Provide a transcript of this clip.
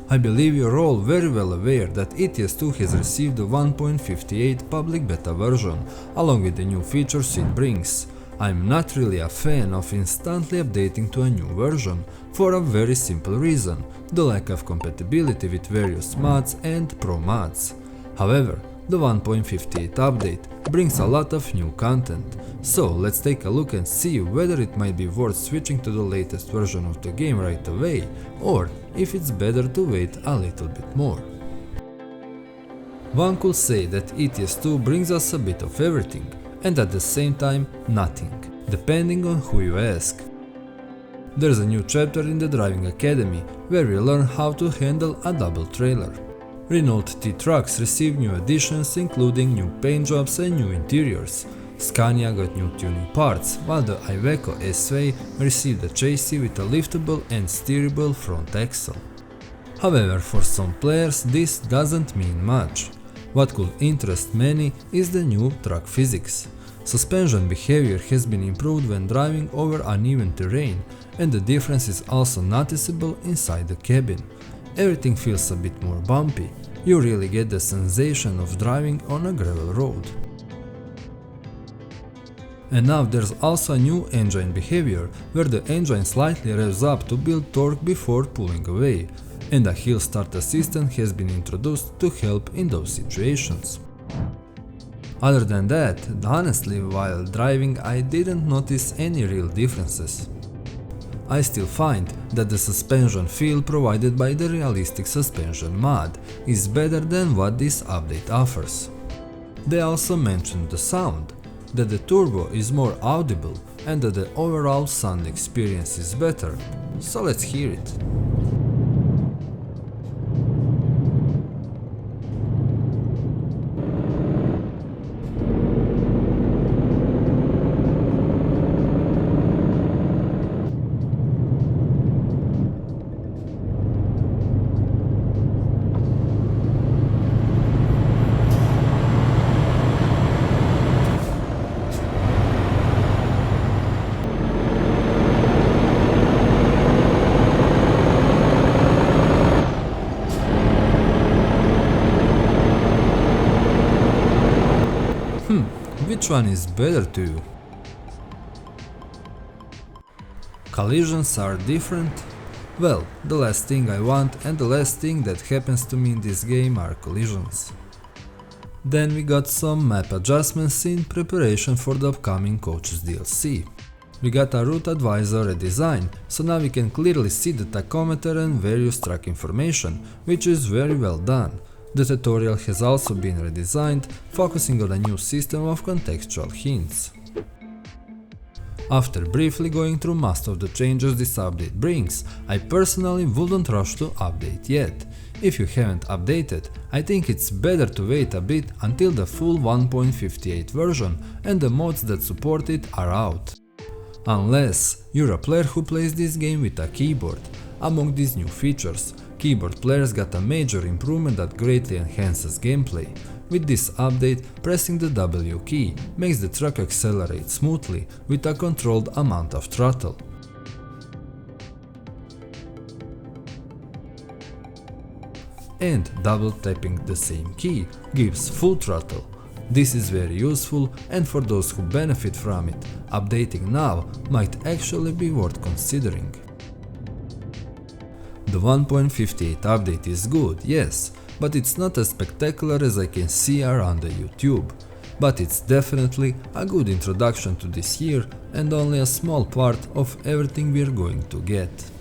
I believe you're all very well aware that ETS 2 has received the 1.58 public beta version, along with the new features it brings. I'm not really a fan of instantly updating to a new version, for a very simple reason: the lack of compatibility with various mods and pro mods. However, the 1.58 update brings a lot of new content, so let's take a look and see whether it might be worth switching to the latest version of the game right away, or if it's better to wait a little bit more. One could say that ETS 2 brings us a bit of everything, and at the same time nothing, depending on who you ask. There's a new chapter in the Driving Academy, where we learn how to handle a double trailer. Renault T trucks received new additions, including new paint jobs and new interiors. Scania got new tuning parts, while the Iveco SV received a chassis with a liftable and steerable front axle. However, for some players this doesn't mean much. What could interest many is the new truck physics. Suspension behavior has been improved when driving over uneven terrain, and the difference is also noticeable inside the cabin. Everything feels a bit more bumpy. You really get the sensation of driving on a gravel road. And now there's also a new engine behavior, where the engine slightly revs up to build torque before pulling away, and a hill start assistant has been introduced to help in those situations. Other than that, honestly, while driving I didn't notice any real differences. I still find that the suspension feel provided by the realistic suspension mod is better than what this update offers. They also mentioned the sound, that the turbo is more audible and that the overall sound experience is better, so let's hear it. Which one is better to you? Collisions are different? Well, the last thing I want and the last thing that happens to me in this game are collisions. Then we got some map adjustments in preparation for the upcoming Coaches DLC. We got a route advisor redesign, so now we can clearly see the tachometer and various track information, which is very well done. The tutorial has also been redesigned, focusing on a new system of contextual hints. After briefly going through most of the changes this update brings, I personally wouldn't rush to update yet. If you haven't updated, I think it's better to wait a bit until the full 1.58 version and the mods that support it are out. Unless you're a player who plays this game with a keyboard. Among these new features, keyboard players got a major improvement that greatly enhances gameplay. With this update, pressing the W key makes the truck accelerate smoothly with a controlled amount of throttle. And double tapping the same key gives full throttle. This is very useful, and for those who benefit from it, updating now might actually be worth considering. The 1.58 update is good, yes, but it's not as spectacular as I can see around the YouTube. But it's definitely a good introduction to this year and only a small part of everything we're going to get.